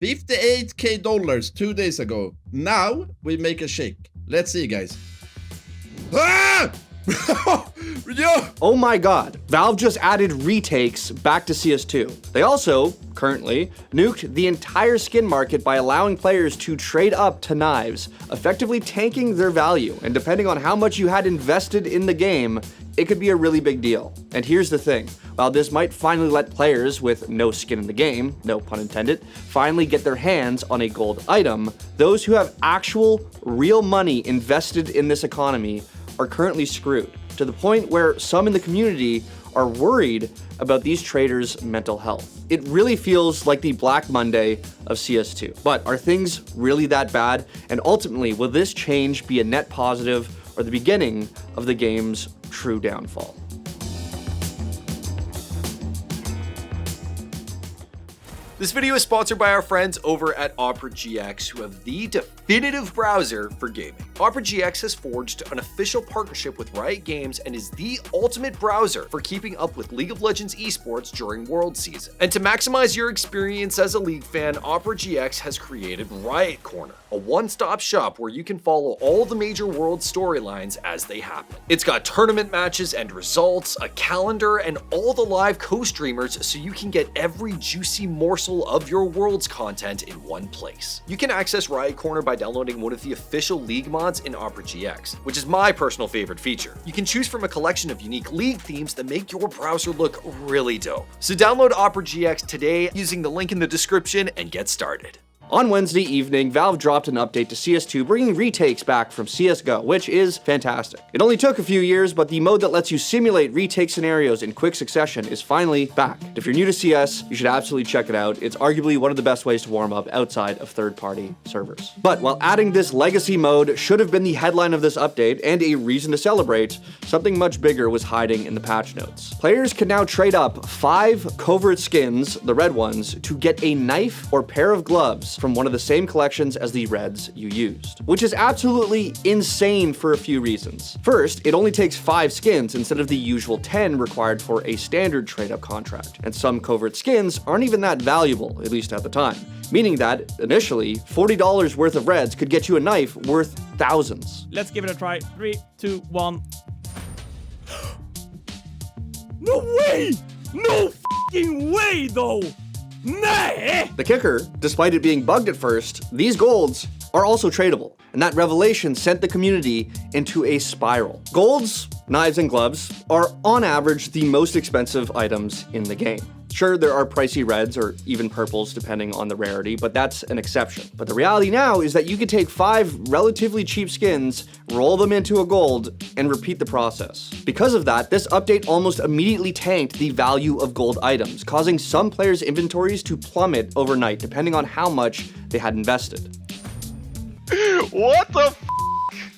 $58K 2 days ago. Now we make a shake. Let's see, guys. Ah! Yo! Oh my god, Valve just added retakes back to CS2. They also, currently, nuked the entire skin market by allowing players to trade up to knives, effectively tanking their value, and depending on how much you had invested in the game, it could be a really big deal. And here's the thing, while this might finally let players with no skin in the game, no pun intended, finally get their hands on a gold item, those who have actual, real money invested in this economy are currently screwed, to the point where some in the community are worried about these traders' mental health. It really feels like the Black Monday of CS2. But are things really that bad? And ultimately, will this change be a net positive or the beginning of the game's true downfall? This video is sponsored by our friends over at Opera GX, who have the definitive browser for gaming. Opera GX has forged an official partnership with Riot Games and is the ultimate browser for keeping up with League of Legends esports during World Season. And to maximize your experience as a League fan, Opera GX has created Riot Corner, a one-stop shop where you can follow all the major World storylines as they happen. It's got tournament matches and results, a calendar, and all the live co-streamers so you can get every juicy morsel of your World's content in one place. You can access Riot Corner by downloading one of the official League mods in Opera GX, which is my personal favorite feature. You can choose from a collection of unique League themes that make your browser look really dope. So download Opera GX today using the link in the description and get started. On Wednesday evening, Valve dropped an update to CS2 bringing retakes back from CSGO, which is fantastic. It only took a few years, but the mode that lets you simulate retake scenarios in quick succession is finally back. If you're new to CS, you should absolutely check it out. It's arguably one of the best ways to warm up outside of third-party servers. But while adding this legacy mode should have been the headline of this update and a reason to celebrate, something much bigger was hiding in the patch notes. Players can now trade up 5 covert skins, the red ones, to get a knife or pair of gloves from one of the same collections as the reds you used, which is absolutely insane for a few reasons. First, it only takes 5 skins instead of the usual 10 required for a standard trade-up contract, and some covert skins aren't even that valuable, at least at the time, meaning that, initially, $40 worth of reds could get you a knife worth thousands. Let's give it a try. 3, 2, 1. No way! No fucking way, though! Nah! The kicker, despite it being bugged at first, these golds are also tradable, and that revelation sent the community into a spiral. Golds, knives, and gloves are on average the most expensive items in the game. Sure, there are pricey reds or even purples depending on the rarity, but that's an exception. But the reality now is that you could take 5 relatively cheap skins, roll them into a gold, and repeat the process. Because of that, this update almost immediately tanked the value of gold items, causing some players' inventories to plummet overnight depending on how much they had invested. What the f***?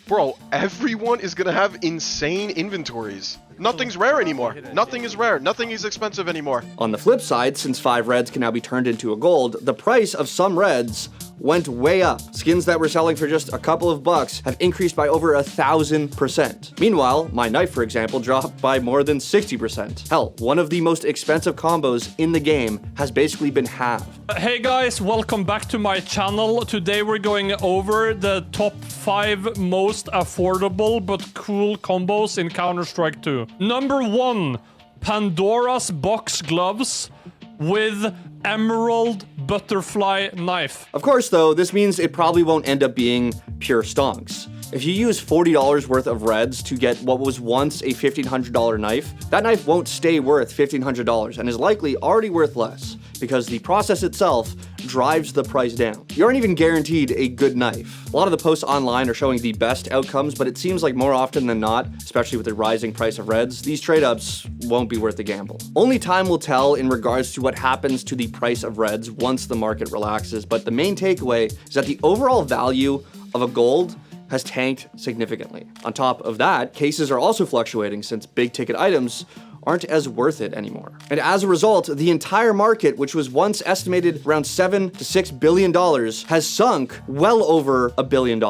Bro, everyone is gonna have insane inventories. Nothing's rare anymore. Nothing is rare. Nothing is expensive anymore. On the flip side, since 5 reds can now be turned into a gold, the price of some reds went way up. Skins that were selling for just a couple of bucks have increased by over 1,000%. Meanwhile, my knife, for example, dropped by more than 60%. Hell, one of the most expensive combos in the game has basically been halved. Hey guys, welcome back to my channel. Today we're going over the top 5 most affordable but cool combos in Counter-Strike 2. Number 1, Pandora's box gloves with emerald butterfly knife. Of course, though, this means it probably won't end up being pure stonks. If you use $40 worth of reds to get what was once a $1,500 knife, that knife won't stay worth $1,500 and is likely already worth less because the process itself drives the price down. You aren't even guaranteed a good knife. A lot of the posts online are showing the best outcomes, but it seems like more often than not, especially with the rising price of reds, these trade-ups won't be worth the gamble. Only time will tell in regards to what happens to the price of reds once the market relaxes, but the main takeaway is that the overall value of a gold has tanked significantly. On top of that, cases are also fluctuating since big ticket items aren't as worth it anymore. And as a result, the entire market, which was once estimated around $7 to $6 billion, has sunk well over $1 billion,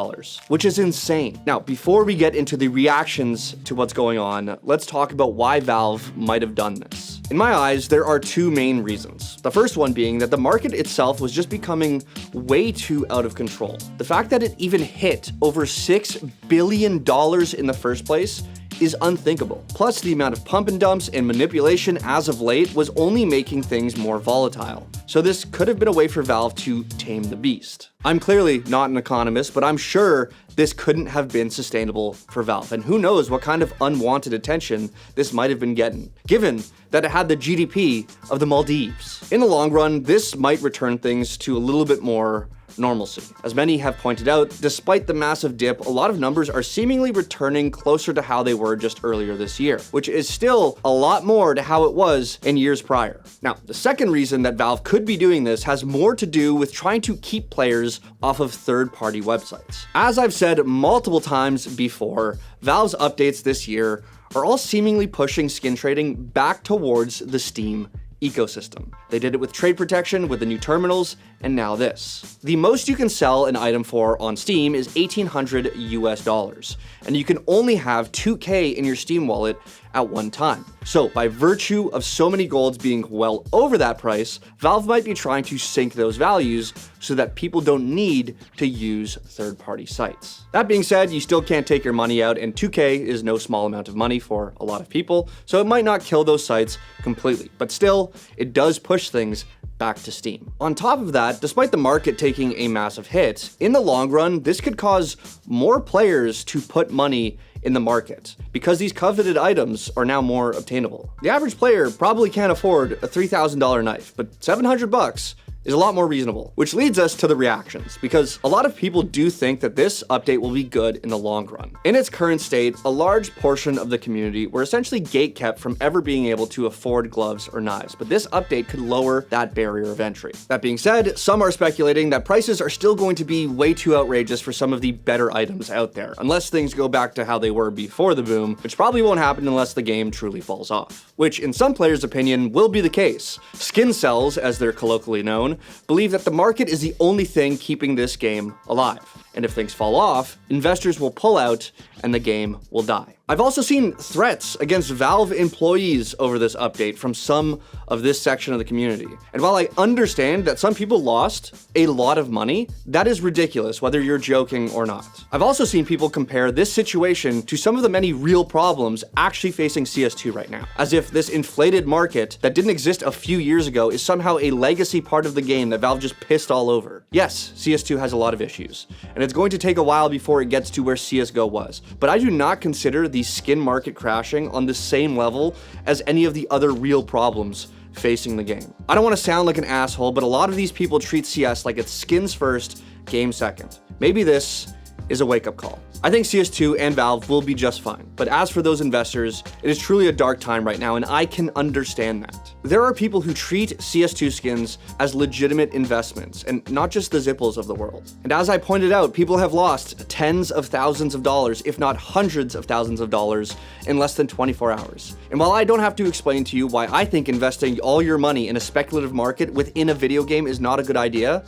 which is insane. Now, before we get into the reactions to what's going on, let's talk about why Valve might have done this. In my eyes, there are two main reasons. The first one being that the market itself was just becoming way too out of control. The fact that it even hit over $6 billion in the first place is unthinkable. Plus, the amount of pump and dumps and manipulation as of late was only making things more volatile. So this could have been a way for Valve to tame the beast. I'm clearly not an economist, but I'm sure this couldn't have been sustainable for Valve. And who knows what kind of unwanted attention this might have been getting, given that it had the GDP of the Maldives. In the long run, this might return things to a little bit more normalcy. As many have pointed out, despite the massive dip, a lot of numbers are seemingly returning closer to how they were just earlier this year, which is still a lot more to how it was in years prior. Now, the second reason that Valve could be doing this has more to do with trying to keep players off of third-party websites. As I've said multiple times before, Valve's updates this year are all seemingly pushing skin trading back towards the Steam ecosystem. They did it with trade protection, with the new terminals, and now this. The most you can sell an item for on Steam is $1,800 US, and you can only have 2K in your Steam wallet at one time. So by virtue of so many golds being well over that price, Valve might be trying to sink those values so that people don't need to use third-party sites. That being said, you still can't take your money out, and 2K is no small amount of money for a lot of people, so it might not kill those sites completely, but still, it does push things back to Steam. On top of that, despite the market taking a massive hit, in the long run, this could cause more players to put money in the market because these coveted items are now more obtainable. The average player probably can't afford a $3,000 knife, but $700 is a lot more reasonable, which leads us to the reactions, because a lot of people do think that this update will be good in the long run. In its current state, a large portion of the community were essentially gatekept from ever being able to afford gloves or knives, but this update could lower that barrier of entry. That being said, some are speculating that prices are still going to be way too outrageous for some of the better items out there, unless things go back to how they were before the boom, which probably won't happen unless the game truly falls off, which in some players' opinion will be the case. Skin cells, as they're colloquially known, believe that the market is the only thing keeping this game alive. And if things fall off, investors will pull out and the game will die. I've also seen threats against Valve employees over this update from some of this section of the community. And while I understand that some people lost a lot of money, that is ridiculous, whether you're joking or not. I've also seen people compare this situation to some of the many real problems actually facing CS2 right now, as if this inflated market that didn't exist a few years ago is somehow a legacy part of the game that Valve just pissed all over. Yes, CS2 has a lot of issues, and it's going to take a while before it gets to where CSGO was, but I do not consider the skin market crashing on the same level as any of the other real problems facing the game. I don't want to sound like an asshole, but a lot of these people treat CS like it's skins first, game second. Maybe this is a wake-up call. I think CS2 and Valve will be just fine, but as for those investors, it is truly a dark time right now, and I can understand that. There are people who treat CS2 skins as legitimate investments, and not just the Zipples of the world. And as I pointed out, people have lost tens of thousands of dollars, if not hundreds of thousands of dollars, in less than 24 hours. And while I don't have to explain to you why I think investing all your money in a speculative market within a video game is not a good idea,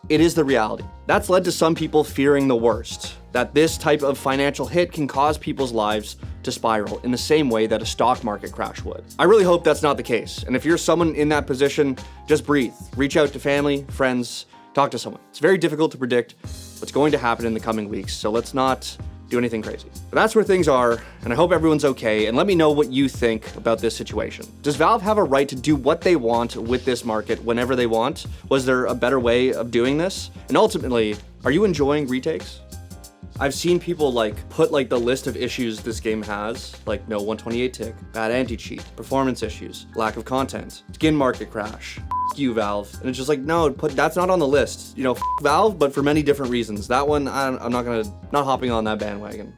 it is the reality. That's led to some people fearing the worst, that this type of financial hit can cause people's lives to spiral in the same way that a stock market crash would. I really hope that's not the case, and if you're someone in that position, just breathe. Reach out to family, friends, talk to someone. It's very difficult to predict what's going to happen in the coming weeks, so let's not do anything crazy. But that's where things are, and I hope everyone's okay, and let me know what you think about this situation. Does Valve have a right to do what they want with this market whenever they want? Was there a better way of doing this? And ultimately, are you enjoying retakes? I've seen people put the list of issues this game has, like no 128 tick, bad anti-cheat, performance issues, lack of content, skin market crash, you Valve. And it's just like, no, that's not on the list. You know, Valve, but for many different reasons. That one, I'm not hopping on that bandwagon.